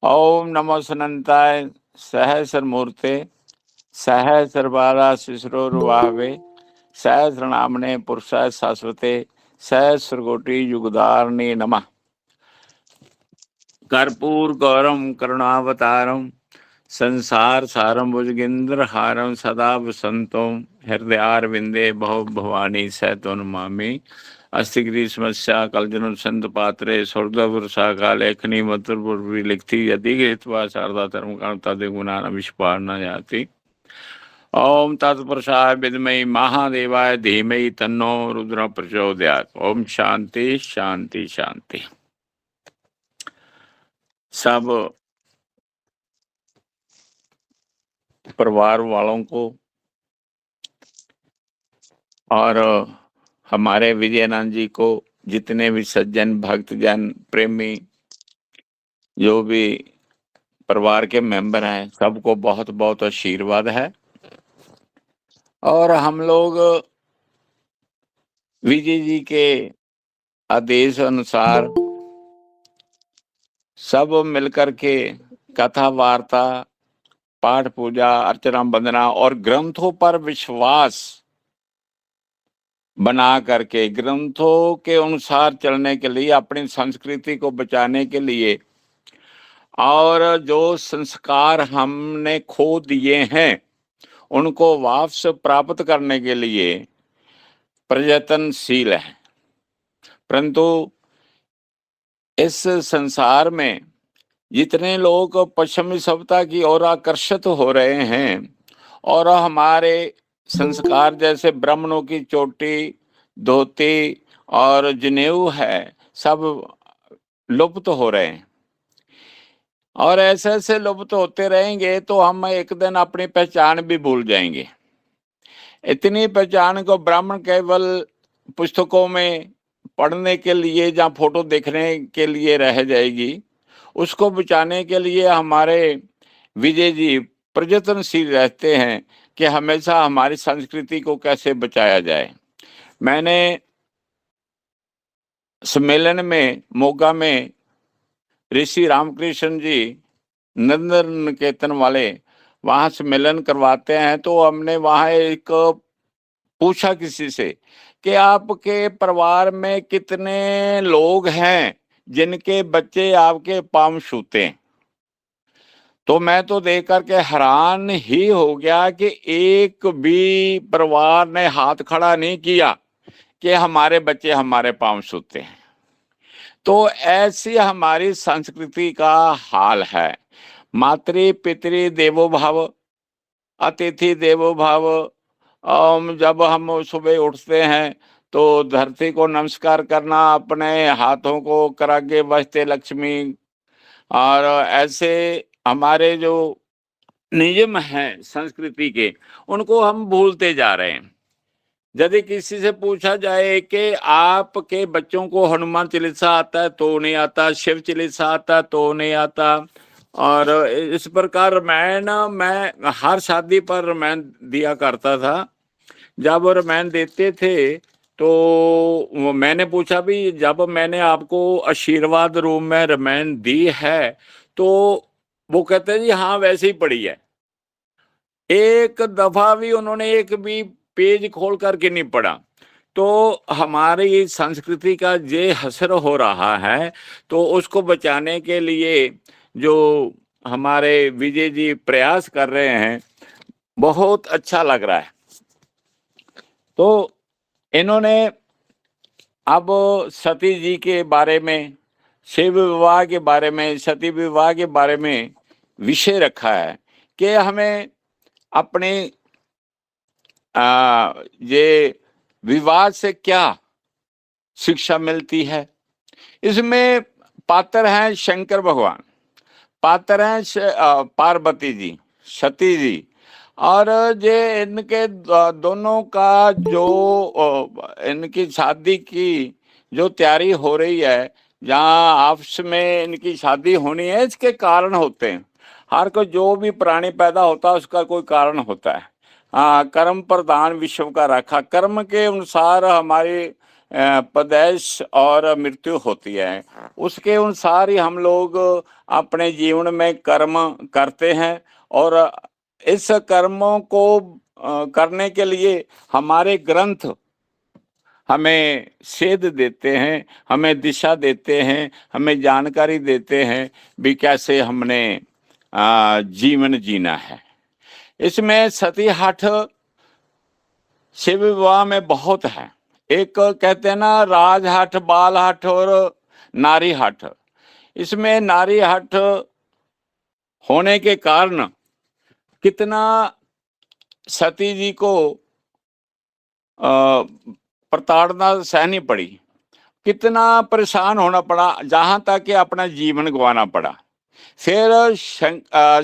ओम नमो सनंताय सहस्रमूर्ते सहस्रबाला शिशुरोर्वाहवे सहस्रनामने पुरुषाय शाश्वते सहस्रकोटि युगधारिणे नमः। कर्पूर गौरम करुणावतारम संसार सारम भुजगेंद्र हारम सदा वसंतोम हृदयारविंदे भव भवानी सैतोन्मामि अस्तिगिरी समस्या कलजन संत पात्रे स्वर्गपुरुषा का लेखनी मधुरपुर लिखती यदि गृहत्वा शारदा धर्म कांता गुणा विस्पार न जाती। ओम तत्पुरुषाय विद्महे महादेवाय धीमहि तन्नो रुद्र प्रचोदयात्। ओम शांति शांति शांति। सब परिवार वालों को और हमारे विजयनाथ जी को, जितने भी सज्जन भक्तजन प्रेमी जो भी परिवार के मेंबर हैं, सबको बहुत बहुत आशीर्वाद है। और हम लोग विजय जी के आदेश अनुसार सब मिलकर के कथा वार्ता पाठ पूजा अर्चना वंदना और ग्रंथों पर विश्वास बना करके ग्रंथों के अनुसार चलने के लिए, अपनी संस्कृति को बचाने के लिए और जो संस्कार हमने खो दिए हैं उनको वापस प्राप्त करने के लिए प्रयत्नशील है। परंतु इस संसार में जितने लोग पश्चिमी सभ्यता की ओर आकर्षित हो रहे हैं और हमारे संस्कार जैसे ब्राह्मणों की चोटी धोती और जनेऊ है, सब लुप्त हो रहे हैं। और ऐसे ऐसे लुप्त होते रहेंगे तो हम एक दिन अपनी पहचान भी भूल जाएंगे। इतनी पहचान को ब्राह्मण केवल पुस्तकों में पढ़ने के लिए या फोटो देखने के लिए रह जाएगी। उसको बचाने के लिए हमारे विजय जी प्रयत्नशील रहते हैं कि हमेशा हमारी संस्कृति को कैसे बचाया जाए। मैंने सम्मेलन में मोगा में ऋषि रामकृष्ण जी नंदन निकेतन वाले वहां सम्मेलन करवाते हैं, तो हमने वहां एक पूछा किसी से कि आपके परिवार में कितने लोग हैं जिनके बच्चे आपके पाँव छूते हैं। तो मैं तो देख करके हैरान ही हो गया कि एक भी परिवार ने हाथ खड़ा नहीं किया कि हमारे बच्चे हमारे पाँव छूते हैं। तो ऐसी हमारी संस्कृति का हाल है। मातृ पितृ देवो भव, अतिथि देवो भव। जब हम सुबह उठते हैं तो धरती को नमस्कार करना, अपने हाथों को करागे बजते लक्ष्मी। और ऐसे हमारे जो नियम हैं संस्कृति के, उनको हम भूलते जा रहे हैं। यदि किसी से पूछा जाए कि आपके बच्चों को हनुमान चालीसा आता है तो नहीं आता, शिव चालीसा आता है तो नहीं आता। और इस प्रकार रामायण मैं हर शादी पर रामायण दिया करता था। जब रामायण देते थे तो मैंने पूछा भी, जब मैंने आपको आशीर्वाद रूप में रामायण दी है तो वो कहते हैं जी हाँ वैसे ही पढ़ी है। एक दफा भी उन्होंने एक भी पेज खोल करके नहीं पढ़ा। तो हमारी संस्कृति का ये हसर हो रहा है, तो उसको बचाने के लिए जो हमारे विजय जी प्रयास कर रहे हैं, बहुत अच्छा लग रहा है। तो इन्होंने अब सती जी के बारे में, शिव विवाह के बारे में, सती विवाह के बारे में विषय रखा है कि हमें अपने ये विवाह से क्या शिक्षा मिलती है। इसमें पात्र हैं शंकर भगवान, पात्र हैं पार्वती जी, सती जी। और ये इनके दोनों का जो इनकी शादी की जो तैयारी हो रही है, जहाँ आपस में इनकी शादी होनी है, इसके कारण होते हैं। हर कोई जो भी प्राणी पैदा होता है उसका कोई कारण होता है। कर्म प्रधान विश्व का रखा, कर्म के अनुसार हमारी पैदाइश और मृत्यु होती है। उसके अनुसार ही हम लोग अपने जीवन में कर्म करते हैं और इस कर्मों को करने के लिए हमारे ग्रंथ हमें सेध देते हैं, हमें दिशा देते हैं, हमें जानकारी देते हैं भी कैसे हमने जीवन जीना है। इसमें सती हठ शिव विवाह में बहुत है। एक कहते हैं ना राज हठ, बाल हठ और नारी हठ। इसमें नारी हठ होने के कारण कितना सती जी को प्रताड़ना सहनी पड़ी, कितना परेशान होना पड़ा, जहां तक कि अपना जीवन गंवाना पड़ा। फिर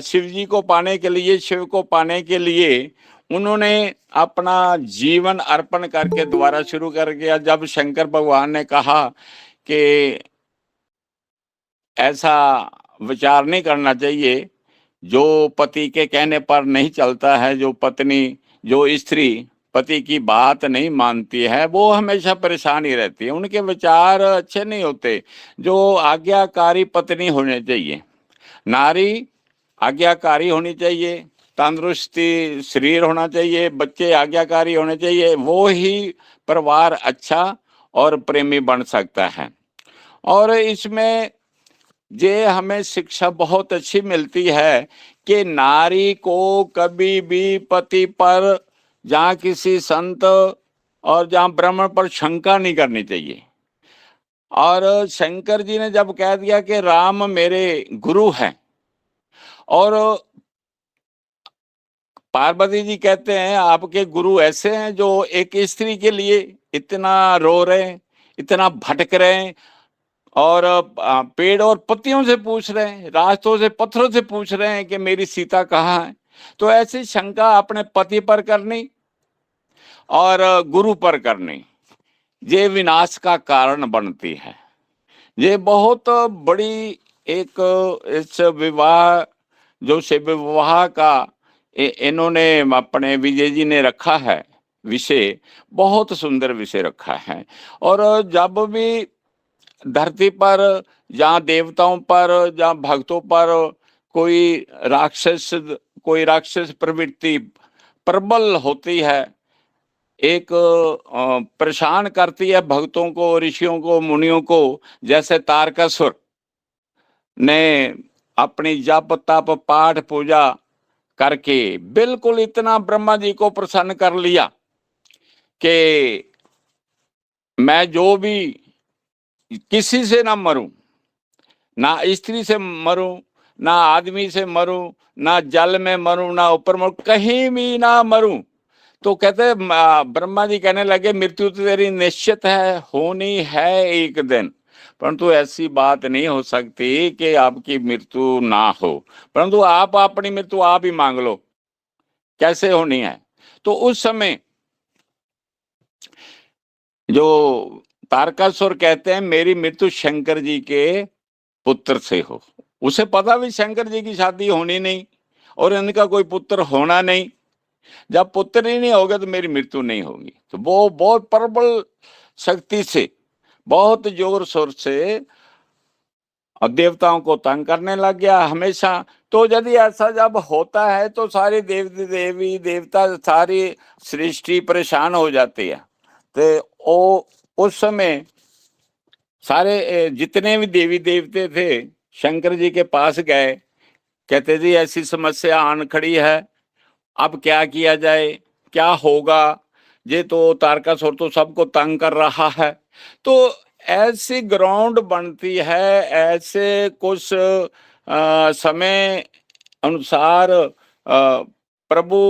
शिव जी को पाने के लिए, शिव को पाने के लिए उन्होंने अपना जीवन अर्पण करके दोबारा शुरू कर दिया। जब शंकर भगवान ने कहा कि ऐसा विचार नहीं करना चाहिए, जो पति के कहने पर नहीं चलता है, जो पत्नी, जो स्त्री पति की बात नहीं मानती है, वो हमेशा परेशान ही रहती है, उनके विचार अच्छे नहीं होते। जो आज्ञाकारी पत्नी होनी चाहिए, नारी आज्ञाकारी होनी चाहिए, तंदुरुस्ती शरीर होना चाहिए, बच्चे आज्ञाकारी होने चाहिए, वो ही परिवार अच्छा और प्रेमी बन सकता है। और इसमें ये हमें शिक्षा बहुत अच्छी मिलती है कि नारी को कभी भी पति पर, जहाँ किसी संत और जहाँ ब्राह्मण पर शंका नहीं करनी चाहिए। और शंकर जी ने जब कह दिया कि राम मेरे गुरु हैं, और पार्वती जी कहते हैं आपके गुरु ऐसे हैं जो एक स्त्री के लिए इतना रो रहे हैं, इतना भटक रहे हैं, और पेड़ और पत्तियों से पूछ रहे हैं, रास्तों से, पत्थरों से पूछ रहे हैं कि मेरी सीता कहाँ है। तो ऐसी शंका अपने पति पर करनी और गुरु पर करनी, ये विनाश का कारण बनती है। ये बहुत बड़ी एक इस विवाह, जो शिव विवाह का इन्होंने अपने विजय जी ने रखा है विषय, बहुत सुंदर विषय रखा है। और जब भी धरती पर, जहाँ देवताओं पर, जहाँ भक्तों पर कोई राक्षस प्रवृत्ति प्रबल होती है, एक परेशान करती है भक्तों को, ऋषियों को, मुनियों को, जैसे तारकासुर ने अपनी जप तप पाठ पूजा करके बिल्कुल इतना ब्रह्मा जी को प्रसन्न कर लिया कि मैं जो भी किसी से ना मरूं, ना स्त्री से मरूं, ना आदमी से मरूं, ना जल में मरूं, ना ऊपर मरूं, कहीं भी ना मरूं। तो कहते ब्रह्मा जी कहने लगे मृत्यु तो तेरी निश्चित है, होनी है एक दिन, परंतु ऐसी बात नहीं हो सकती कि आपकी मृत्यु ना हो, परंतु आप अपनी मृत्यु आप ही मांग लो, कैसे होनी है। तो उस समय जो तारकासुर कहते हैं मेरी मृत्यु शंकर जी के पुत्र से हो, उसे पता भी शंकर जी की शादी होनी नहीं और इनका कोई पुत्र होना नहीं, जब पुत्र ही नहीं होगा तो मेरी मृत्यु नहीं होगी। तो वो बहुत प्रबल शक्ति से, बहुत जोर शोर से और देवताओं को तंग करने लग गया हमेशा। तो यदि ऐसा जब होता है तो सारी देवी देवता, सारी सृष्टि परेशान हो जाती है। तो उस समय सारे जितने भी देवी देवते थे शंकर जी के पास गए, कहते जी ऐसी समस्या आन खड़ी है, अब क्या किया जाए, क्या होगा, ये तो तारकासुर तो सबको तंग कर रहा है। तो ऐसी ग्राउंड बनती है, ऐसे कुछ समय अनुसार प्रभु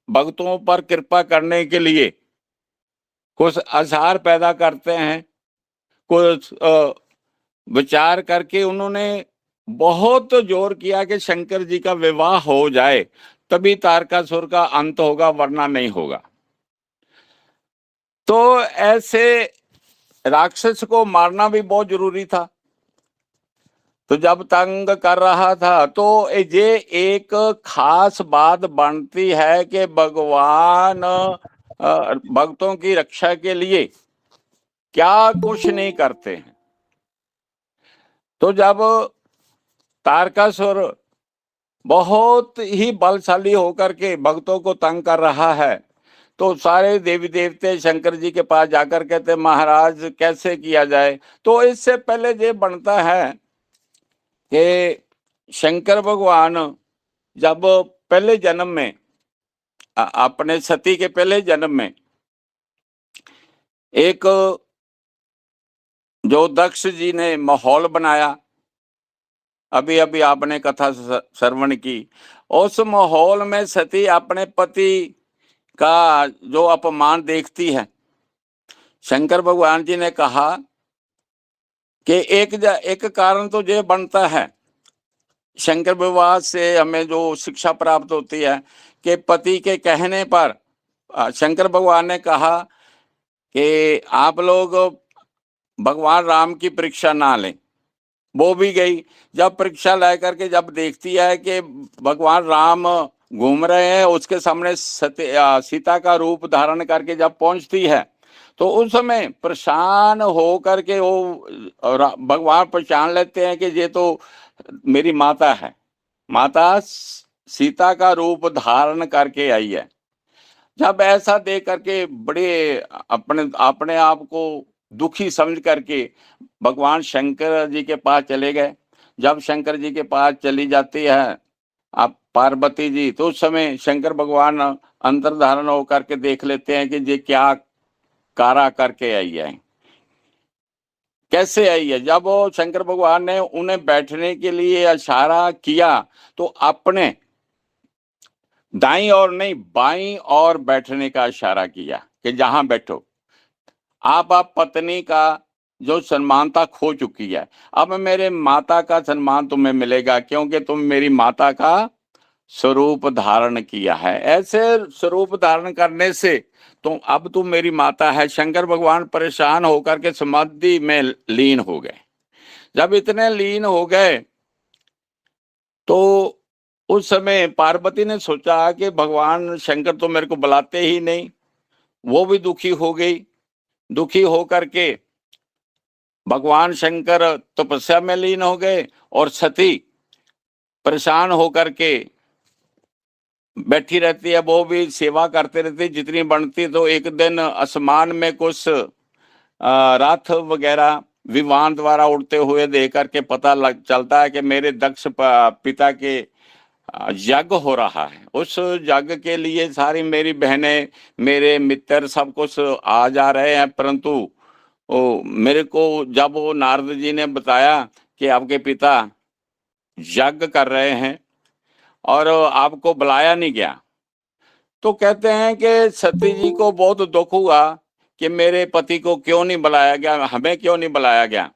भक्तों पर कृपा करने के लिए कुछ आधार पैदा करते हैं, कुछ विचार करके उन्होंने बहुत जोर किया कि शंकर जी का विवाह हो जाए, तभी तारकासुर का अंत होगा, वरना नहीं होगा। तो ऐसे राक्षस को मारना भी बहुत जरूरी था। तो जब तंग कर रहा था तो ये एक खास बात बनती है कि भगवान भक्तों की रक्षा के लिए क्या कुछ नहीं करते हैं। तो जब तारकासुर बहुत ही बलशाली होकर के भक्तों को तंग कर रहा है, तो सारे देवी देवते शंकर जी के पास जाकर कहते महाराज कैसे किया जाए। तो इससे पहले ये बनता है कि शंकर भगवान जब पहले जन्म में अपने सती के पहले जन्म में एक जो दक्ष जी ने माहौल बनाया, अभी अभी आपने कथा श्रवण की, उस माहौल में सती अपने पति का जो अपमान देखती है, शंकर भगवान जी ने कहा कि एक कारण तो ये बनता है, शंकर विवाह से हमें जो शिक्षा प्राप्त होती है कि पति के कहने पर शंकर भगवान ने कहा कि आप लोग भगवान राम की परीक्षा ना लें। वो भी गई, जब परीक्षा लेकर के जब देखती है कि भगवान राम घूम रहे हैं, उसके सामने सीता का रूप धारण करके जब पहुंचती है, तो उस समय परेशान हो करके वो भगवान पहचान लेते हैं कि ये तो मेरी माता है, माता सीता का रूप धारण करके आई है। जब ऐसा देख करके बड़े अपने आप को दुखी समझ करके भगवान शंकर जी के पास चले गए। जब शंकर जी के पास चली जाती है आप पार्वती जी, तो उस समय शंकर भगवान अंतर्धारण होकर के देख लेते हैं कि ये क्या कारा करके आई है, कैसे आई है। जब वो शंकर भगवान ने उन्हें बैठने के लिए इशारा किया, तो अपने दाईं और नहीं बाईं और बैठने का इशारा किया कि जहां बैठो। आप पत्नी का जो सम्मान था खो चुकी है, अब मेरे माता का सम्मान तुम्हें मिलेगा, क्योंकि तुम मेरी माता का स्वरूप धारण किया है। ऐसे स्वरूप धारण करने से अब तुम मेरी माता है। शंकर भगवान परेशान होकर के समाधि में लीन हो गए। जब इतने लीन हो गए तो उस समय पार्वती ने सोचा कि भगवान शंकर तो मेरे को बुलाते ही नहीं। वो भी दुखी हो गई। दुखी होकर के भगवान शंकर तपस्या में लीन हो गए और सती परेशान होकर के बैठी रहती है। वो भी सेवा करते रहती, जितनी बनती। तो एक दिन आसमान में कुछ रथ वगैरह विमान द्वारा उड़ते हुए देख करके पता चलता है कि मेरे दक्ष पिता के यज्ञ हो रहा है। उस यज्ञ के लिए सारी मेरी बहनें, मेरे मित्र सब कुछ आ जा रहे हैं, परंतु मेरे को जब वो नारद जी ने बताया कि आपके पिता यज्ञ कर रहे हैं और आपको बुलाया नहीं गया, तो कहते हैं कि सती जी को बहुत दुख हुआ कि मेरे पति को क्यों नहीं बुलाया गया, हमें क्यों नहीं बुलाया गया।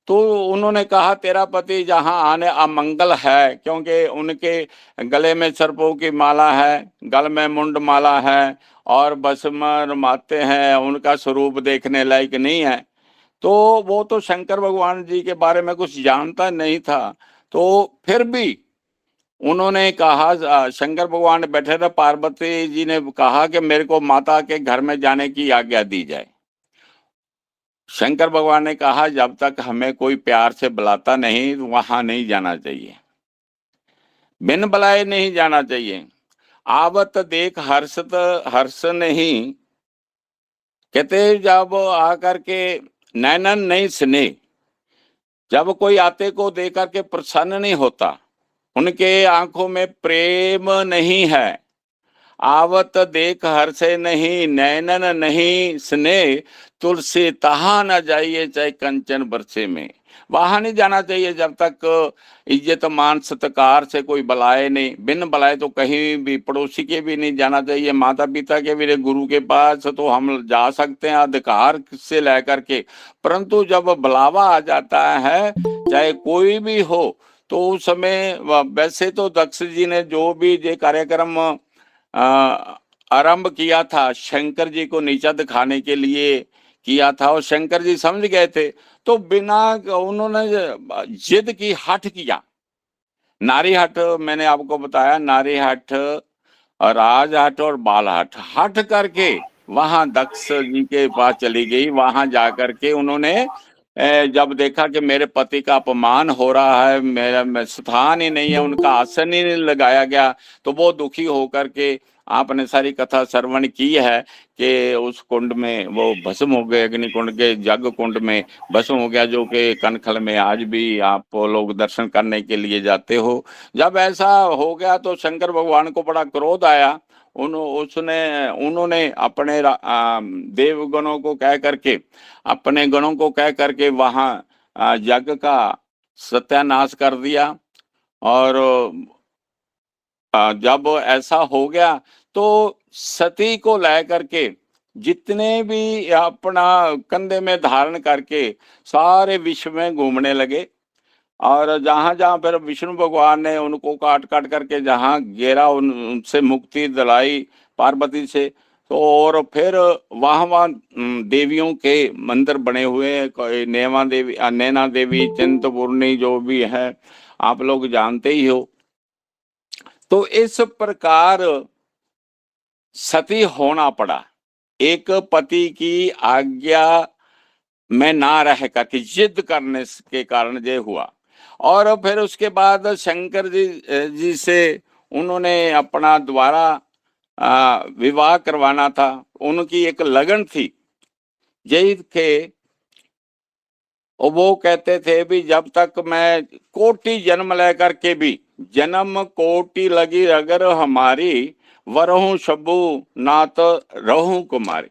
तो उन्होंने कहा तेरा पति जहां आने अमंगल है, क्योंकि उनके गले में सर्पों की माला है, गल में मुंड माला है और भस्म रमाते हैं, उनका स्वरूप देखने लायक नहीं है। तो वो तो शंकर भगवान जी के बारे में कुछ जानता नहीं था। तो फिर भी उन्होंने कहा, शंकर भगवान बैठे थे, पार्वती जी ने कहा कि मेरे को माता के घर में जाने की आज्ञा दी जाए। शंकर भगवान ने कहा जब तक हमें कोई प्यार से बुलाता नहीं वहां नहीं जाना चाहिए, बिन बुलाए नहीं जाना चाहिए। आवत देख हर्षत हर्ष नहीं, कहते जब आकर के नैनन नहीं स्नेह, जब कोई आते को देख करके प्रसन्न नहीं होता, उनके आंखों में प्रेम नहीं है। आवत देख हर्षे नहीं, नैनन नहीं स्नेह, तुलसी तहा न जाइए चाहे कंचन बरसे में। वहां नहीं जाना चाहिए जब तक इज्जत मान सत्कार से कोई बुलाए नहीं। बिन बुलाए तो कहीं भी, पड़ोसी के भी नहीं जाना चाहिए, माता पिता के भी, गुरु के पास तो हम जा सकते हैं अधिकार से लेकर के, परंतु जब बुलावा आ जाता है चाहे कोई भी हो, तो उस समय वैसे तो दक्ष जी ने जो भी ये कार्यक्रम आरंभ किया था शंकर जी को नीचा दिखाने के लिए किया था, और शंकर जी समझ गए थे, तो बिना उन्होंने जिद की, हठ किया। नारी हट मैंने आपको बताया, नारी हट, राज हट और बाल हट, हट करके वहां दक्ष जी के पास चली गई। वहां जाकर के उन्होंने जब देखा कि मेरे पति का अपमान हो रहा है, मेरा स्थान ही नहीं है, उनका आसन ही नहीं लगाया गया, तो वो दुखी होकर के, आपने सारी कथा श्रवण की है कि उस कुंड में वो भस्म हो गए, अग्नि कुंड के जग कुंड में भस्म हो गया, जो कि कनखल में आज भी आप लोग दर्शन करने के लिए जाते हो। जब ऐसा हो गया तो शंकर भगवान को बड़ा क्रोध आया। उन्होंने अपने देवगणों को कह करके, अपने गणों को कह करके वहां यज्ञ का सत्यानाश कर दिया। और जब ऐसा हो गया तो सती को लेकर के जितने भी अपना कंधे में धारण करके सारे विश्व में घूमने लगे। और जहां जहां फिर विष्णु भगवान ने उनको काट काट करके जहां घेरा, उनसे मुक्ति दिलाई पार्वती से। तो और फिर वहां वहां देवियों के मंदिर बने हुए हैं, कोई नैना देवी, नैना देवी, चिंतपूर्णी जो भी है, आप लोग जानते ही हो। तो इस प्रकार सती होना पड़ा, एक पति की आज्ञा में ना रह करके जिद करने के कारण ये हुआ। और फिर उसके बाद शंकर जी से उन्होंने अपना द्वारा विवाह करवाना था। उनकी एक लगन थी यही के, और वो कहते थे भी जब तक मैं कोटि जन्म लेकर के भी, जन्म कोटि लगी अगर हमारी, वरहूं शबू नात रहूं कुमारी।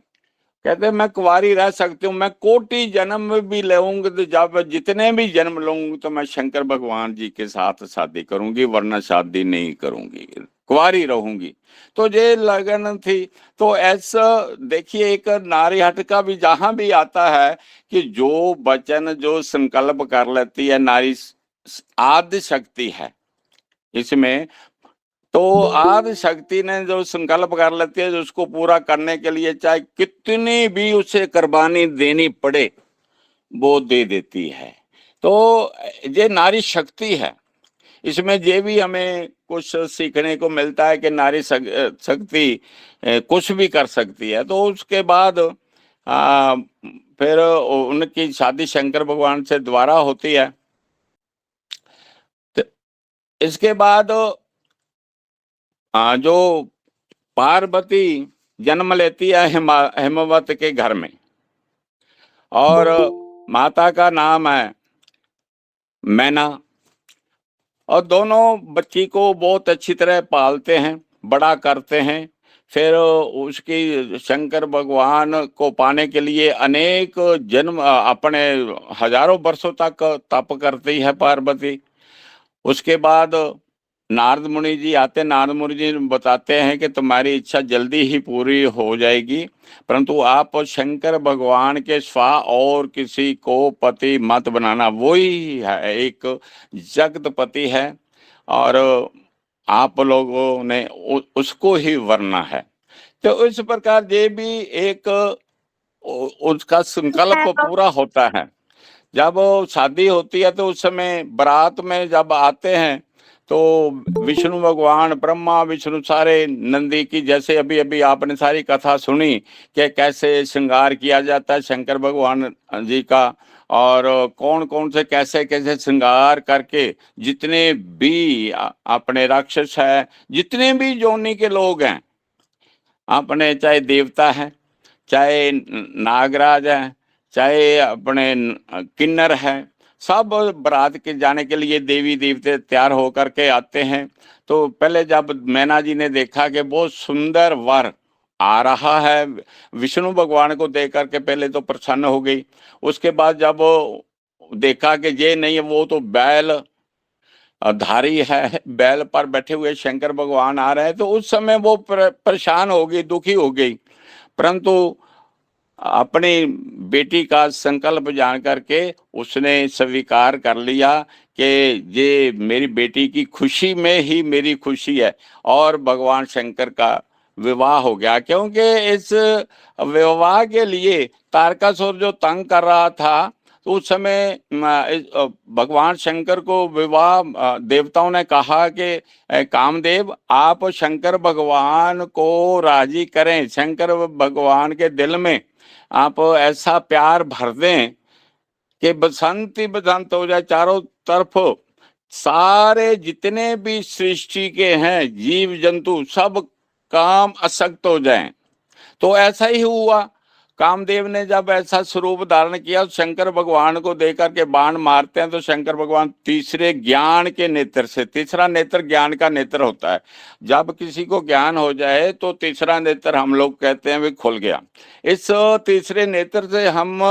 कहते मैं कुंवारी रह सकती हूँ, मैं कोटि जन्म भी लेऊंगी, तो जब जितने भी जन्म लूंगी तो मैं शंकर भगवान जी के साथ शादी करूंगी, वरना शादी नहीं करूंगी, कुंवारी रहूंगी। तो ये लगन थी। तो ऐसा देखिए, एक नारी हट का भी जहां भी आता है कि जो वचन, जो संकल्प कर लेती है नारी, आदि शक्ति है इसमें। तो आदि शक्ति ने जो संकल्प कर लेती है, जो उसको पूरा करने के लिए चाहे कितनी भी उसे कुर्बानी देनी पड़े, वो दे देती है। तो ये नारी शक्ति है। इसमें ये भी हमें कुछ सीखने को मिलता है कि नारी शक्ति कुछ भी कर सकती है। तो उसके बाद फिर उनकी शादी शंकर भगवान से दोबारा होती है। तो इसके बाद जो पार्वती जन्म लेती है हिमवत के घर में, और माता का नाम है मैना। और दोनों बच्ची को बहुत अच्छी तरह पालते हैं, बड़ा करते हैं। फिर उसकी शंकर भगवान को पाने के लिए अनेक जन्म, अपने हजारों वर्षों तक तप करती है पार्वती। उसके बाद नारद मुनि जी आते, नारद मुनि जी बताते हैं कि तुम्हारी इच्छा जल्दी ही पूरी हो जाएगी, परंतु आप शंकर भगवान के स्वा और किसी को पति मत बनाना, वही है, एक जगतपति है, और आप लोगों ने उसको ही वरना है। तो इस प्रकार ये भी एक उसका संकल्प पूरा होता है। जब शादी होती है तो उस समय बारात में जब आते हैं तो विष्णु भगवान, ब्रह्मा विष्णु सारे, नंदी की, जैसे अभी अभी आपने सारी कथा सुनी कि कैसे श्रृंगार किया जाता है शंकर भगवान जी का, और कौन कौन से कैसे कैसे श्रृंगार करके जितने भी अपने राक्षस है, जितने भी योनि के लोग हैं, अपने चाहे देवता है, चाहे नागराज है, चाहे अपने किन्नर है, सब बारात के जाने के लिए देवी देवते तैयार होकर के आते हैं। तो पहले जब मैना जी ने देखा कि बहुत सुंदर वर आ रहा है, विष्णु भगवान को देख करके पहले तो प्रसन्न हो गई। उसके बाद जब देखा कि ये नहीं है, वो तो बैल धारी है, बैल पर बैठे हुए शंकर भगवान आ रहे हैं, तो उस समय वो परेशान हो गई, दुखी हो गई। परंतु अपनी बेटी का संकल्प जान करके उसने स्वीकार कर लिया कि ये मेरी बेटी की खुशी में ही मेरी खुशी है, और भगवान शंकर का विवाह हो गया। क्योंकि इस विवाह के लिए तारकासुर जो तंग कर रहा था, तो उस समय भगवान शंकर को विवाह देवताओं ने कहा कि कामदेव आप शंकर भगवान को राजी करें, शंकर भगवान के दिल में आप ऐसा प्यार भर दें कि बसंत ही बसंत हो जाए, चारों तरफ सारे जितने भी सृष्टि के हैं जीव जंतु सब काम असक्त हो जाएं। तो ऐसा ही हुआ। कामदेव ने जब ऐसा स्वरूप धारण किया, शंकर भगवान को देकर के बाण मारते हैं तो शंकर भगवान तीसरे ज्ञान के नेत्र से, तीसरा नेत्र ज्ञान का नेत्र होता है, जब किसी को ज्ञान हो जाए तो तीसरा नेत्र हम लोग कहते हैं भी खुल गया। इस तीसरे नेत्र से हम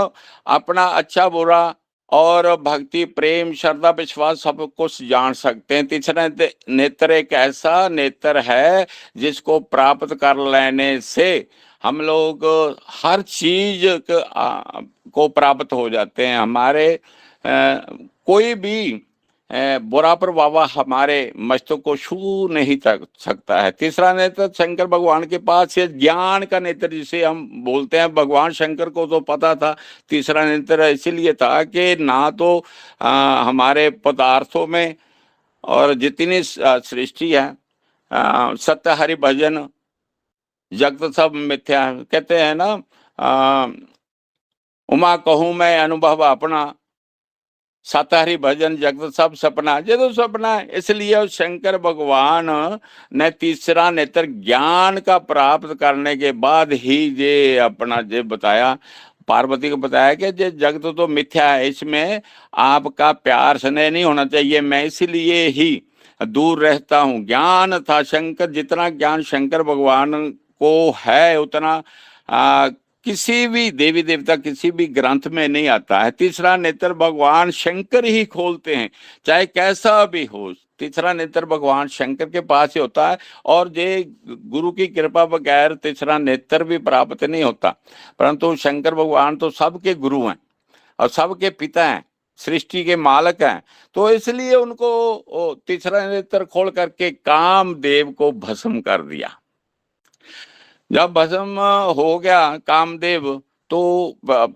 अपना अच्छा बुरा और भक्ति प्रेम श्रद्धा विश्वास सब कुछ जान सकते हैं। तीसरा नेत्र एक ऐसा नेत्र है जिसको प्राप्त कर लेने से हम लोग हर चीज को प्राप्त हो जाते हैं। हमारे कोई भी बुरा प्रभाव हमारे मस्तक को छू नहीं तक सकता है। तीसरा नेत्र शंकर भगवान के पास है, ज्ञान का नेत्र जिसे हम बोलते हैं। भगवान शंकर को तो पता था तीसरा नेत्र इसीलिए था कि ना तो हमारे पदार्थों में और जितनी सृष्टि है सत्य हरि भजन जगत सब मिथ्या, कहते हैं ना उमा कहूं मैं अनुभव अपना, सतहरी भजन जगत सब सपना, ये तो सपना है। इसलिए शंकर भगवान ने तीसरा नेत्र ज्ञान का प्राप्त करने के बाद ही ये अपना ये बताया, पार्वती को बताया कि ये जगत तो मिथ्या है, इसमें आपका प्यार स्नेह नहीं होना चाहिए, मैं इसीलिए ही दूर रहता हूँ। ज्ञान था शंकर, जितना ज्ञान शंकर भगवान को है उतना किसी भी देवी देवता किसी भी ग्रंथ में नहीं आता है। तीसरा नेत्र भगवान शंकर ही खोलते हैं, चाहे कैसा भी हो। तीसरा नेत्र भगवान शंकर के पास ही होता है और ये गुरु की कृपा बगैर तीसरा नेत्र भी प्राप्त नहीं होता। परंतु शंकर भगवान तो सबके गुरु हैं और सबके पिता हैं, सृष्टि के मालक हैं, तो इसलिए उनको तीसरा नेत्र खोल करके कामदेव को भस्म कर दिया। जब भस्म हो गया कामदेव तो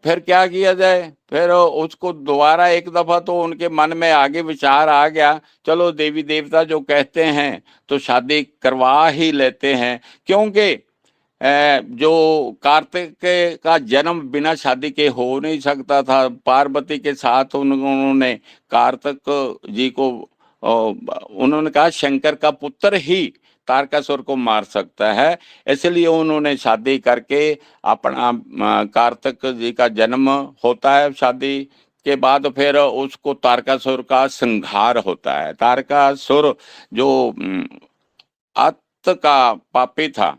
फिर क्या किया जाए, फिर उसको दोबारा एक दफा तो उनके मन में आगे विचार आ गया, चलो देवी देवता जो कहते हैं तो शादी करवा ही लेते हैं, क्योंकि जो कार्तिक का जन्म बिना शादी के हो नहीं सकता था। पार्वती के साथ उन्होंने कार्तिक जी को उन्होंने कहा शंकर का पुत्र ही तारकासुर को मार सकता है, इसलिए उन्होंने शादी करके अपना कार्तिक जी का जन्म होता है। शादी के बाद फिर उसको तारकासुर का संहार होता है। तारकासुर जो अत का पापी था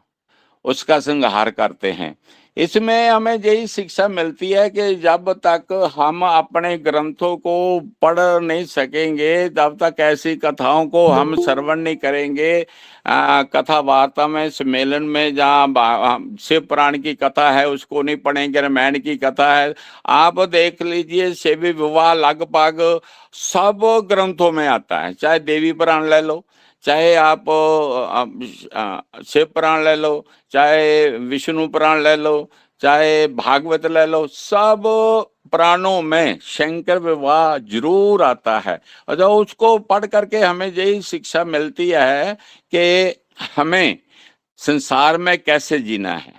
उसका संहार करते हैं। इसमें हमें यही शिक्षा मिलती है कि जब तक हम अपने ग्रंथों को पढ़ नहीं सकेंगे, जब तक ऐसी कथाओं को हम श्रवण नहीं करेंगे, कथा वार्ता में सम्मेलन में जहाँ शिव पुराण की कथा है उसको नहीं पढ़ेंगे, रामायण की कथा है, आप देख लीजिए शिव विवाह लगभग सब ग्रंथों में आता है। चाहे देवी पुराण ले लो, चाहे आप शिव पुराण ले लो, चाहे विष्णु पुराण ले लो, चाहे भागवत ले लो, सब पुराणों में शंकर विवाह जरूर आता है। और जब उसको पढ़ करके हमें यही शिक्षा मिलती है कि हमें संसार में कैसे जीना है।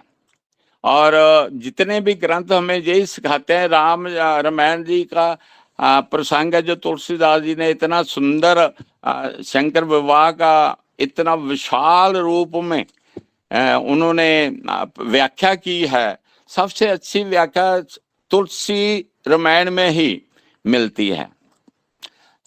और जितने भी ग्रंथ हमें यही सिखाते हैं। रामायण जी का प्रसंग है जो तुलसीदास जी ने इतना सुंदर शंकर विवाह का इतना विशाल रूप में उन्होंने व्याख्या की है। सबसे अच्छी व्याख्या तुलसी रामायण में ही मिलती है।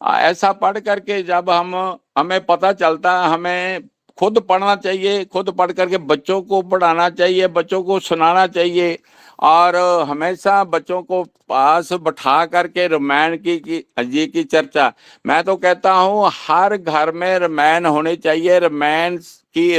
ऐसा पढ़ करके जब हमें पता चलता है, हमें खुद पढ़ना चाहिए, खुद पढ़ करके बच्चों को पढ़ाना चाहिए, बच्चों को सुनाना चाहिए और हमेशा बच्चों को पास बैठा करके रामायण की चर्चा। मैं तो कहता हूँ हर घर में रामायण होनी चाहिए। रामायण की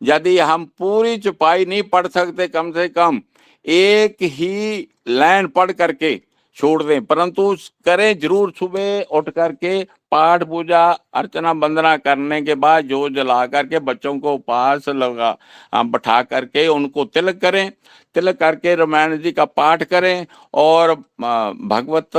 यदि हम पूरी चौपाई नहीं पढ़ सकते, कम से कम एक ही लाइन पढ़ करके छोड़ दें, परंतु करें जरूर। सुबह उठ करके पाठ पूजा अर्चना वंदना करने के बाद जोत जला करके बच्चों को पास लगा बैठा करके उनको तिलक करें। तिलक करके रामायण जी का पाठ करें और भगवत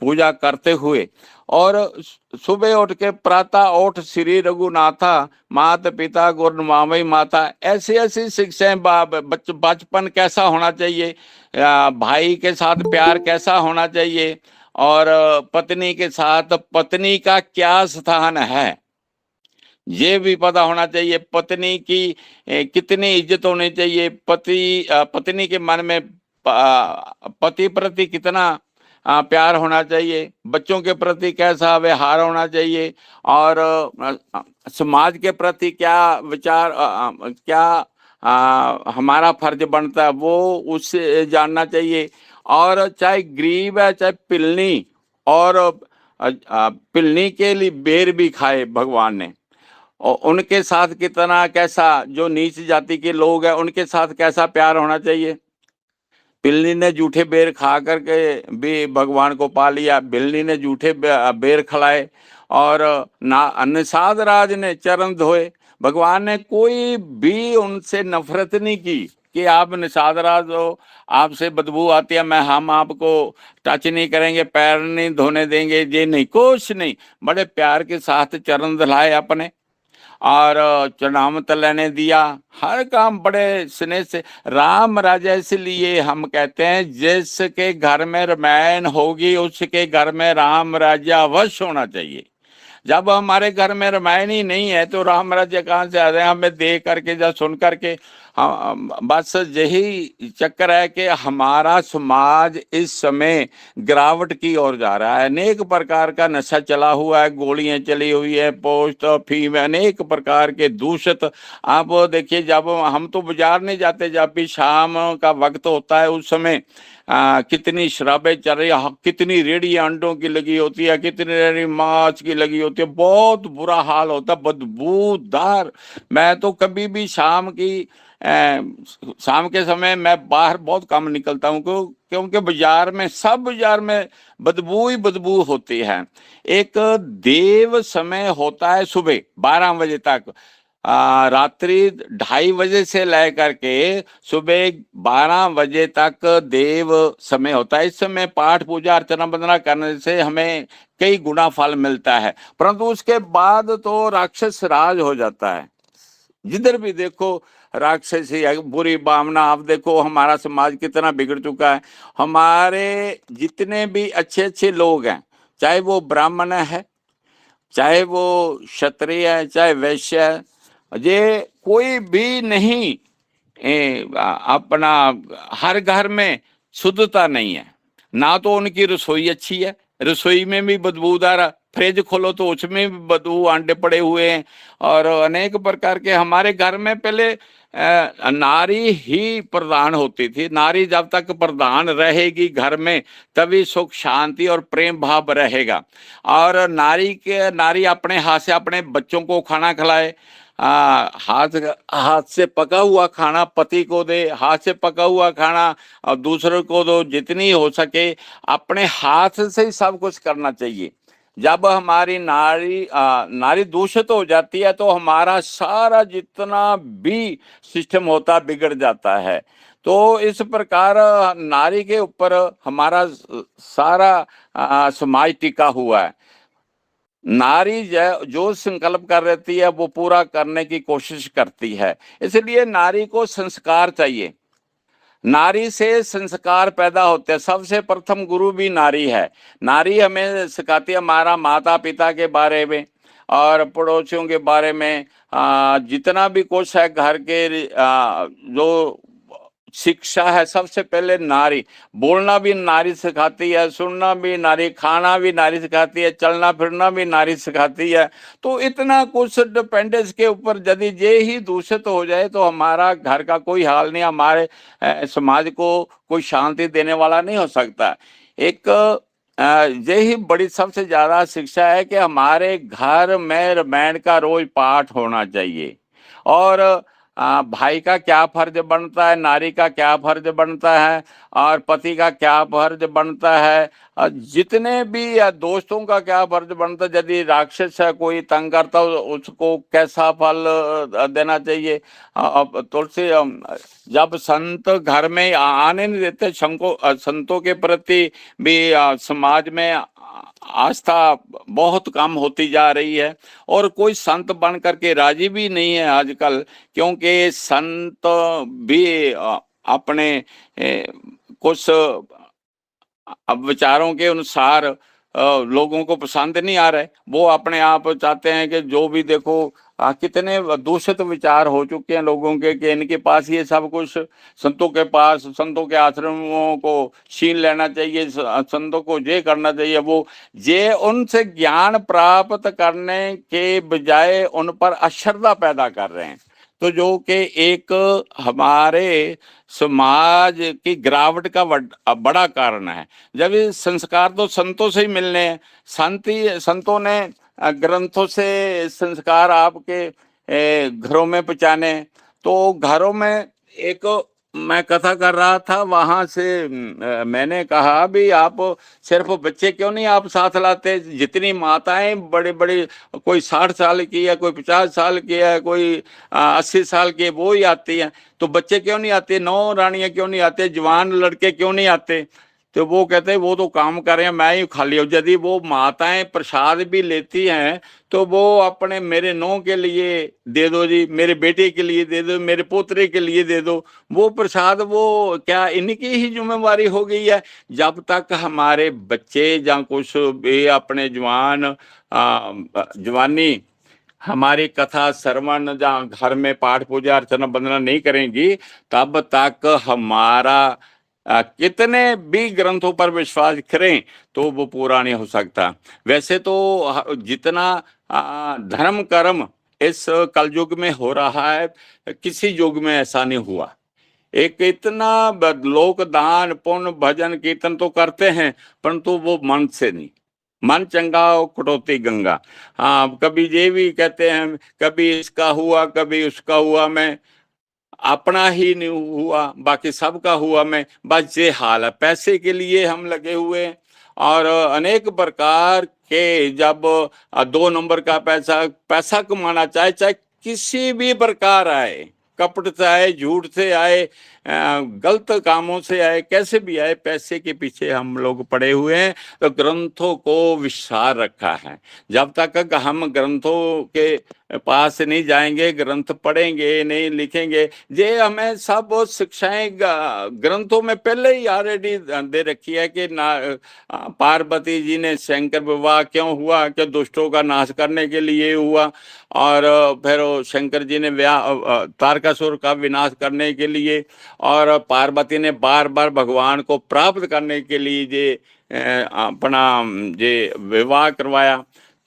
पूजा करते हुए, और सुबह उठ के प्रातः उठ श्री रघुनाथा मात पिता गुरु नमामि माता, ऐसी ऐसी शिक्षाएं। बचपन कैसा होना चाहिए, भाई के साथ प्यार कैसा होना चाहिए, और पत्नी के साथ पत्नी का क्या स्थान है ये भी पता होना चाहिए। पत्नी की कितनी इज्जत होनी चाहिए, पत्नी के मन में पति प्रति कितना प्यार होना चाहिए, बच्चों के प्रति कैसा व्यवहार होना चाहिए, और समाज के प्रति क्या विचार, क्या हमारा फर्ज बनता है वो उससे जानना चाहिए। और चाहे गरीब है चाहे पिलनी, और पिलनी के लिए बेर भी खाए भगवान ने, और उनके साथ कितना कैसा, जो नीच जाति के लोग हैं उनके साथ कैसा प्यार होना चाहिए। बिल्ली ने जूठे बेर खा करके भी भगवान को पा लिया, बिल्ली ने जूठे बेर खिलाए, और निषाद राज ने चरण धोए। भगवान ने कोई भी उनसे नफरत नहीं की कि आप निषाद राज हो, आपसे बदबू आती है, हम आपको टच नहीं करेंगे, पैर नहीं धोने देंगे, ये नहीं, कुछ नहीं। बड़े प्यार के साथ चरण धुलाए अपने, और चरणामृत लेने दिया, हर काम बड़े स्नेह से। राम राजा इसलिए हम कहते हैं जिसके घर में रामायण होगी उसके घर में राम राज्य अवश्य होना चाहिए। जब हमारे घर में रामायण ही नहीं है तो राम राज्य कहाँ से आ रहे हैं, हमें देख करके या सुन करके। हम बस यही चक्कर है कि हमारा समाज इस समय गिरावट की ओर जा रहा है। अनेक प्रकार का नशा चला हुआ है, गोलियां चली हुई है, पोस्ट अफीम, अनेक प्रकार के दूषित। आप देखिए, जब हम तो बाजार नहीं जाते, जब भी शाम का वक्त होता है उस समय कितनी शराबें चल रही है, कितनी रेहड़ियां अंडों की लगी होती है, कितनी रेहड़ी मांस की लगी होती है, बहुत बुरा हाल होता है, बदबूदार। मैं तो कभी भी शाम के समय मैं बाहर बहुत कम निकलता हूँ, क्योंकि बाजार में, सब बाजार में बदबू ही बदबू होती है। एक देव समय होता है सुबह 12 बजे तक, रात्रि 2:30 से लेकर के सुबह 12 बजे तक देव समय होता है। इस समय पाठ पूजा अर्चना वंदना करने से हमें कई गुना फल मिलता है, परंतु उसके बाद तो राक्षस राज हो जाता है। जिधर भी देखो राक्षसी बुरी भावना। आप देखो हमारा समाज कितना बिगड़ चुका है। हमारे जितने भी अच्छे अच्छे लोग हैं, चाहे वो ब्राह्मण है, चाहे वो क्षत्रिय है, चाहे वैश्य है, ये कोई भी नहीं अपना, हर घर में शुद्धता नहीं है। ना तो उनकी रसोई अच्छी है, रसोई में भी बदबूदार, फ्रिज खोलो तो उसमें भी बदबू अंडे पड़े हुए हैं, और अनेक प्रकार के। हमारे घर में पहले नारी ही प्रधान होती थी। नारी जब तक प्रधान रहेगी घर में तभी सुख शांति और प्रेम भाव रहेगा। और नारी अपने हाथ से अपने बच्चों को खाना खिलाए, हाथ से पका हुआ खाना पति को दे, हाथ से पका हुआ खाना और दूसरों को दो, जितनी हो सके अपने हाथ से ही सब कुछ करना चाहिए। जब हमारी नारी दूषित हो जाती है तो हमारा सारा जितना भी सिस्टम होता बिगड़ जाता है। तो इस प्रकार नारी के ऊपर हमारा सारा समाज टिका हुआ है। नारी जो संकल्प कर रहती है वो पूरा करने की कोशिश करती है, इसलिए नारी को संस्कार चाहिए। नारी से संस्कार पैदा होते हैं। सबसे प्रथम गुरु भी नारी है। नारी हमें सिखाती है हमारा माता पिता के बारे में और पड़ोसियों के बारे में, जितना भी कुछ है घर के, जो शिक्षा है सबसे पहले नारी। बोलना भी नारी सिखाती है, सुनना भी नारी, खाना भी नारी सिखाती है, चलना फिरना भी नारी सिखाती है। तो इतना कुछ डिपेंडेंस के ऊपर यदि ये ही दूषित हो जाए तो हमारा घर का कोई हाल नहीं, हमारे समाज को कोई शांति देने वाला नहीं हो सकता। एक यही बड़ी सबसे ज्यादा शिक्षा है कि हमारे घर में रामायण का रोज पाठ होना चाहिए। और भाई का क्या फर्ज बनता है, नारी का क्या फर्ज बनता है, और पति का क्या फर्ज बनता है, जितने भी दोस्तों का क्या फर्ज बनता है। यदि राक्षस है कोई तंग करता हो उसको कैसा फल देना चाहिए। तुलसी जब संत घर में आने नहीं देते, संतों के प्रति भी समाज में आस्था बहुत कम होती जा रही है, और कोई संत बन करके राजी भी नहीं है आजकल, क्योंकि संत भी अपने कुछ अब विचारों के अनुसार लोगों को पसंद नहीं आ रहे। वो अपने आप चाहते हैं कि जो भी देखो कितने दूषित विचार हो चुके हैं लोगों के, कि इनके पास ये सब कुछ, संतों के पास, संतों के आश्रमों को छीन लेना चाहिए, संतों को ये करना चाहिए, वो ये उनसे ज्ञान प्राप्त करने के बजाय उन पर अश्रद्धा पैदा कर रहे हैं। तो जो कि एक हमारे समाज की गिरावट का बड़ा कारण है। जब ये संस्कार तो संतों से ही मिलने हैं, संतों ने ग्रंथों से संस्कार आपके घरों में पहुंचाने। तो घरों में एक मैं कथा कर रहा था, वहां से मैंने कहा भी आप सिर्फ बच्चे क्यों नहीं आप साथ लाते, जितनी माताएं बड़े बड़े, कोई 60 साल की है, कोई 50 साल की है, कोई 80 साल की है, वो ही आती है। तो बच्चे क्यों नहीं आते, 9 रानियां क्यों नहीं आते, जवान लड़के क्यों नहीं आते। तो वो कहते हैं वो तो काम कर रहे हैं, मैं ही खाली हूँ। यदि वो माताएं प्रसाद भी लेती हैं तो वो अपने मेरे नौ के लिए दे दो जी, मेरे बेटे के लिए दे दो, मेरे पोतरे के लिए दे दो। वो प्रसाद वो क्या इनकी ही जिम्मेवारी हो गई है। जब तक हमारे बच्चे या कुछ भी अपने जवानी हमारी कथा श्रवण जहाँ घर में पाठ पूजा अर्चना वंदना नहीं करेंगी, तब तक हमारा कितने भी ग्रंथों पर विश्वास करें तो वो पूरा नहीं हो सकता। वैसे तो जितना धर्म कर्म इस कलयुग में हो रहा है, किसी युग में ऐसा नहीं हुआ। एक इतना लोक दान पुण्य भजन कीर्तन तो करते हैं, परंतु वो मन से नहीं। मन चंगा कटौती गंगा। हाँ, कभी ये भी कहते हैं, कभी इसका हुआ कभी उसका हुआ, मैं अपना ही नहीं हुआ, बाकी सबका हुआ मैं। बस ये हाल है, पैसे के लिए हम लगे हुए हैं, और अनेक प्रकार के जब 2 नंबर का पैसा पैसा कमाना चाहे, चाहे किसी भी प्रकार आए, कपट से आए, झूठ से आए, गलत कामों से आए, कैसे भी आए, पैसे के पीछे हम लोग पड़े हुए हैं। तो ग्रंथों को विसार रखा है। जब तक हम ग्रंथों के पास नहीं जाएंगे, ग्रंथ पढ़ेंगे नहीं, लिखेंगे, ये हमें सब शिक्षाएं ग्रंथों में पहले ही ऑलरेडी दे रखी है कि पार्वती जी ने शंकर विवाह क्यों हुआ, कि दुष्टों का नाश करने के लिए हुआ, और फिर शंकर जी ने तारकासुर का विनाश करने के लिए, और पार्वती ने बार बार भगवान को प्राप्त करने के लिए ये अपना ये विवाह करवाया,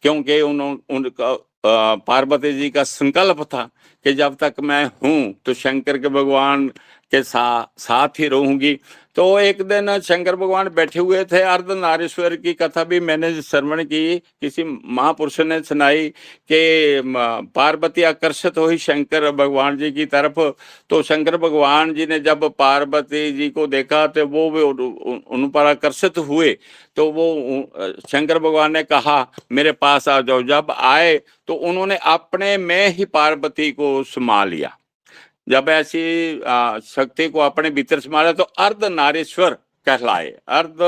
क्योंकि उनका पार्वती जी का संकल्प था कि जब तक मैं हूं तो शंकर के भगवान के साथ ही रहूंगी। तो एक दिन शंकर भगवान बैठे हुए थे, अर्धनारीश्वर की कथा भी मैंने श्रवण की, किसी महापुरुष ने सुनाई कि पार्वती आकर्षित हुई शंकर भगवान जी की तरफ। तो शंकर भगवान जी ने जब पार्वती जी को देखा तो वो भी उन पर आकर्षित हुए। तो वो शंकर भगवान ने कहा मेरे पास आ जाओ। जब आए तो उन्होंने अपने में ही पार्वती को समा लिया। जब ऐसी शक्ति को अपने भीतर समा लिया तो अर्धनारीश्वर कहलाए। अर्ध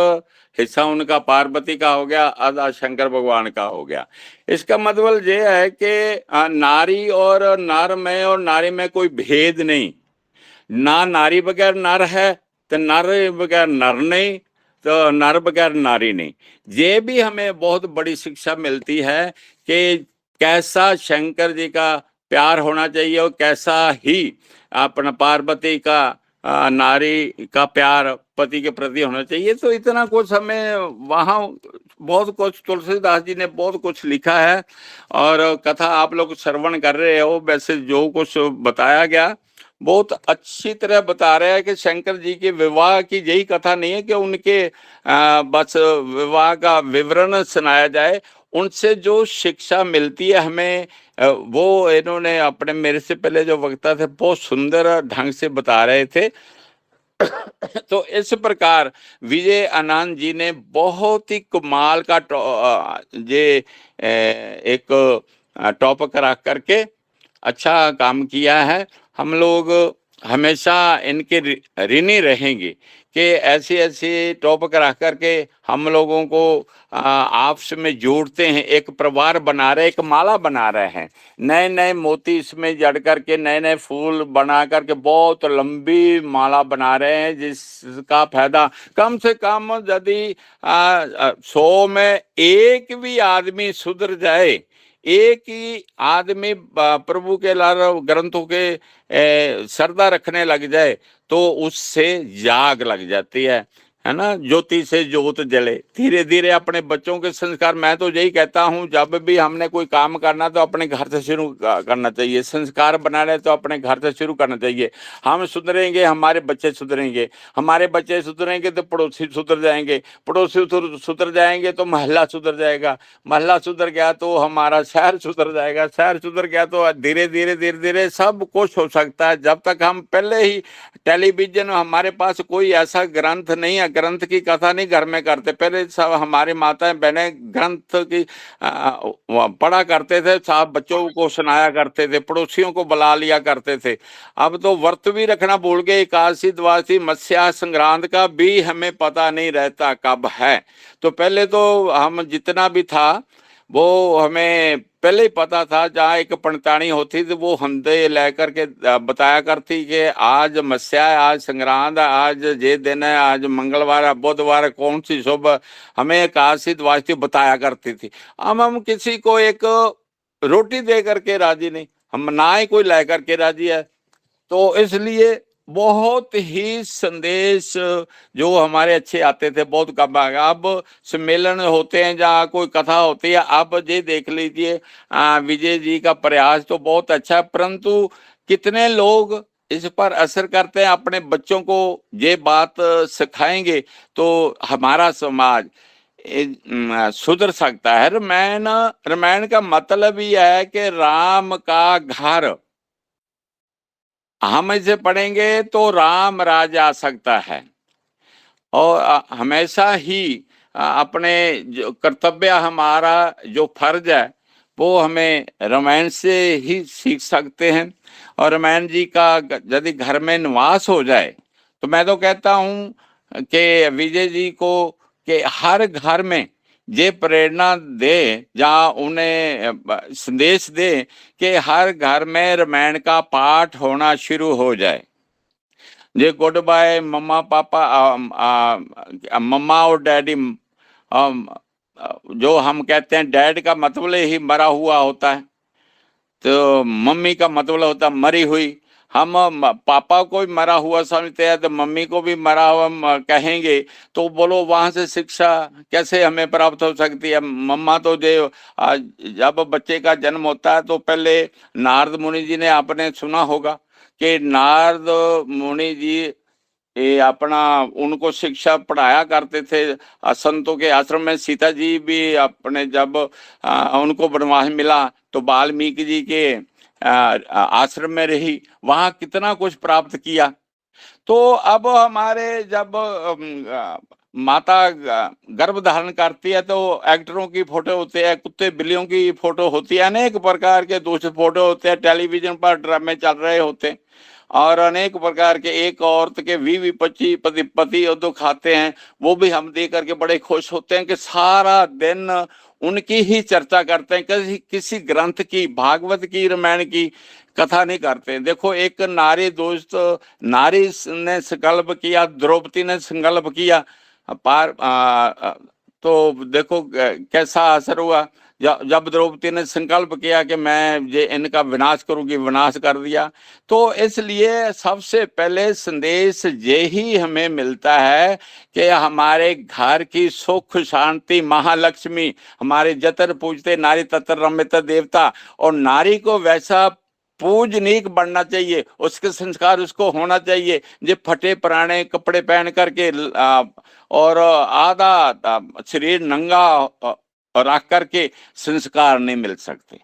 हिस्सा उनका पार्वती का हो गया, आधा शंकर भगवान का हो गया। इसका मतलब ये है कि नारी और नर में और नारी में कोई भेद नहीं। ना नारी बगैर नर है, तो नर बगैर नर नहीं, तो नर बगैर नारी नहीं। ये भी हमें बहुत बड़ी शिक्षा मिलती है कि कैसा शंकर जी का प्यार होना चाहिए, और कैसा ही अपना पार्वती का नारी का प्यार पति के प्रति होना चाहिए। तो इतना कुछ हमें वहाँ बहुत कुछ तुलसीदास जी ने बहुत कुछ लिखा है, और कथा आप लोग श्रवण कर रहे हो। वैसे जो कुछ बताया गया बहुत अच्छी तरह बता रहे हैं कि शंकर जी के विवाह की यही कथा नहीं है कि उनके बस विवाह का विवरण सुनाया जाए। उनसे जो शिक्षा मिलती है हमें वो इन्होंने अपने मेरे से पहले जो वक्ता थे बहुत सुंदर ढंग से बता रहे थे। तो इस प्रकार विजय आनंद जी ने बहुत ही कमाल का एक टॉपिक रख करके अच्छा काम किया है। हम लोग हमेशा इनके ऋणी रहेंगे कि ऐसे-ऐसे टॉपिक रख करके हम लोगों को आपस में जोड़ते हैं, एक परिवार बना रहे हैं, एक माला बना रहे हैं। नए-नए मोती इसमें जड़ करके नए-नए फूल बना करके बहुत लंबी माला बना रहे हैं, जिसका फ़ायदा कम से कम यदि 100 में एक भी आदमी सुधर जाए, एक ही आदमी प्रभु के लाल ग्रंथों के श्रद्धा रखने लग जाए तो उससे जाग लग जाती है ना? ज्योति से ज्योत जले। धीरे-धीरे अपने बच्चों के संस्कार, मैं तो यही कहता हूँ जब भी हमने कोई काम करना तो अपने घर से शुरू करना चाहिए। संस्कार बनाने तो अपने घर से शुरू करना चाहिए। हम सुधरेंगे, हमारे बच्चे सुधरेंगे, हमारे बच्चे सुधरेंगे तो पड़ोसी सुधर जाएँगे, पड़ोसी सुधर जाएँगे तो मोहल्ला सुधर जाएगा, मोहल्ला सुधर गया तो हमारा शहर सुधर जाएगा, शहर सुधर गया तो धीरे-धीरे, धीरे-धीरे सब कुछ हो सकता है। जब तक हम पहले ही टेलीविज़न, हमारे पास कोई ऐसा ग्रंथ नहीं है, ग्रंथ की कथा नहीं घर में करते। पहले सब हमारी माताएँ-बहनें ग्रंथ की पढ़ा करते थे, साहब बच्चों को सुनाया करते थे, पड़ोसियों को बुला लिया करते थे। अब तो व्रत भी रखना भूल गए, एकादशी, द्वादशी, मत्स्या संक्रांत का भी हमें पता नहीं रहता कब है। तो पहले तो हम जितना भी था वो हमें पहले ही पता था। जहाँ एक पंडितानी होती थी वो हमसे लेकर के बताया करती कि आज मत्स्या है, आज संक्रांत है, आज ये दिन है, आज मंगलवार है, बुधवार है, कौन सी शुभ, हमें एकादशी द्वादशी बताया करती थी। अब हम किसी को एक रोटी दे करके राजी नहीं, हम ना ही कोई ला करके राजी है। तो इसलिए बहुत ही संदेश जो हमारे अच्छे आते थे बहुत कम आ गया। अब सम्मेलन होते हैं जहाँ कोई कथा होती है, आप ये देख लीजिए विजय जी का प्रयास तो बहुत अच्छा है, परंतु कितने लोग इस पर असर करते हैं, अपने बच्चों को ये बात सिखाएंगे तो हमारा समाज सुधर सकता है। रामायण रामायण का मतलब ही है कि राम का घर, हम इसे पढ़ेंगे तो राम राज आ सकता है। और हमेशा ही अपने जो कर्तव्य, हमारा जो फर्ज है वो हमें रामायण से ही सीख सकते हैं। और रामायण जी का यदि घर में निवास हो जाए तो मैं तो कहता हूँ कि विजय जी को कि हर घर में ये प्रेरणा दे, जहाँ उन्हें संदेश दे कि हर घर में रामायण का पाठ होना शुरू हो जाए। ये गुड बाय मम्मा पापा, मम्मा और डैडी, जो हम कहते हैं डैड का मतलब ही मरा हुआ होता है, तो मम्मी का मतलब होता है मरी हुई। हम पापा को भी मरा हुआ समझते हैं तो मम्मी को भी मरा हुआ कहेंगे, तो बोलो वहां से शिक्षा कैसे हमें प्राप्त हो सकती है। मम्मा तो जो जब बच्चे का जन्म होता है तो पहले नारद मुनि जी ने आपने सुना होगा कि नारद मुनि जी ये अपना उनको शिक्षा पढ़ाया करते थे संतों के आश्रम में। सीता जी भी अपने जब उनको वनवास मिला तो वाल्मीकि जी के आश्रम में रही, वहां कितना कुछ प्राप्त किया। तो अब हमारे जब माता गर्भ धारण करती है तो एक्टरों की फोटो होती है, कुत्ते बिल्लियों की फोटो होती है, अनेक प्रकार के दूसरे फोटो होते हैं, टेलीविजन पर ड्रामे चल रहे होते हैं और अनेक प्रकार के एक औरत के 20-25 पति तो खाते हैं, वो भी हम देख करके बड़े खुश होते हैं कि सारा दिन उनकी ही चर्चा करते हैं, किसी ग्रंथ की, भागवत की, रामायण की कथा नहीं करते। देखो एक नारी दोस्त, नारी ने संकल्प किया, द्रौपदी ने संकल्प किया तो देखो कैसा असर हुआ। जब द्रौपदी ने संकल्प किया कि मैं ये इनका विनाश करूंगी, विनाश कर दिया। तो इसलिए सबसे पहले संदेश यही हमें मिलता है कि हमारे घर की सुख शांति महालक्ष्मी, हमारे जतर पूजते नारी ततर रमित देवता, और नारी को वैसा पूजनीक बनना चाहिए, उसके संस्कार उसको होना चाहिए। ये फटे पुराने कपड़े पहन करके और आधा शरीर नंगा और रख करके संस्कार नहीं मिल सकते।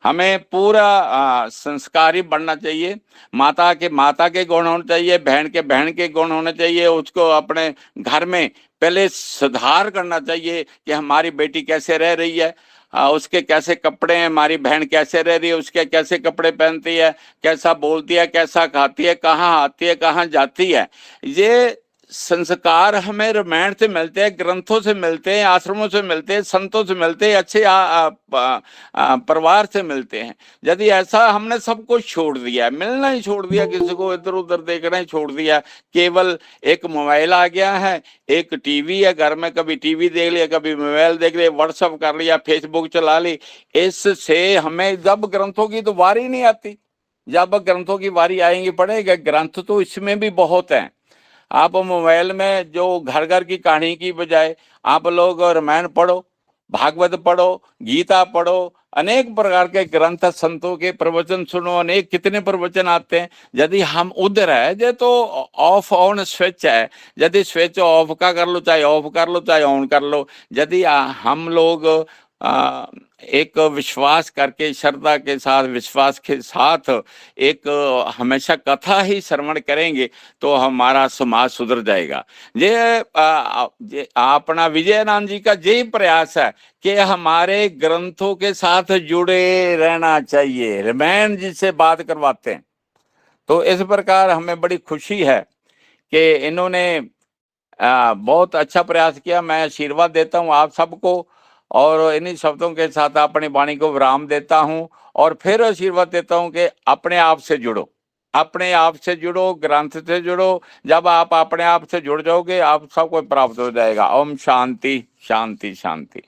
हमें पूरा संस्कारी बनना चाहिए। माता के गुण होने चाहिए, बहन के गुण होने चाहिए। उसको अपने घर में पहले सुधार करना चाहिए कि हमारी बेटी कैसे रह रही है, उसके कैसे कपड़े हैं, हमारी बहन कैसे रह रही है, उसके कैसे कपड़े पहनती है, कैसा बोलती है, कैसा खाती है, कहाँ आती है, कहाँ जाती है। ये संस्कार हमें रामायण से मिलते हैं, ग्रंथों से मिलते हैं, आश्रमों से मिलते हैं, संतों से मिलते हैं, अच्छे परिवार से मिलते हैं। यदि ऐसा हमने सब कुछ छोड़ दिया, मिलना ही छोड़ दिया, किसी को इधर उधर देखना ही छोड़ दिया, केवल एक मोबाइल आ गया है, एक टीवी है घर में, कभी टीवी देख लिया, कभी मोबाइल देख लिया, व्हाट्सअप कर लिया, फेसबुक चला ली, इससे हमें जब ग्रंथों की तो वारी नहीं आती। जब ग्रंथों की वारी आएंगी पड़ेगा, ग्रंथ तो इसमें भी बहुत हैं। आप मोबाइल में जो घर घर की कहानी की बजाय आप लोग रामायण पढ़ो, भागवत पढ़ो, गीता पढ़ो, अनेक प्रकार के ग्रंथ संतों के प्रवचन सुनो, अनेक कितने प्रवचन आते हैं। यदि हम उधर है जे तो ऑफ ऑन स्विच है, यदि स्विच ऑफ का कर लो, चाहे ऑफ कर लो, चाहे ऑन कर लो। यदि हम लोग एक विश्वास करके, श्रद्धा के साथ, विश्वास के साथ एक हमेशा कथा ही श्रवण करेंगे तो हमारा समाज सुधर जाएगा। ये अपना विजयानंद जी का यही प्रयास है कि हमारे ग्रंथों के साथ जुड़े रहना चाहिए। रामायण जी से बात करवाते हैं। तो इस प्रकार हमें बड़ी खुशी है कि इन्होंने बहुत अच्छा प्रयास किया। मैं आशीर्वाद देता हूँ आप सबको, और इन्हीं शब्दों के साथ अपनी वाणी को विराम देता हूँ, और फिर आशीर्वाद देता हूँ कि अपने आप से जुड़ो, अपने आप से जुड़ो, ग्रंथ से जुड़ो। जब आप अपने आप से जुड़ जाओगे, आप सबको प्राप्त हो जाएगा। ओम शांति शांति शांति।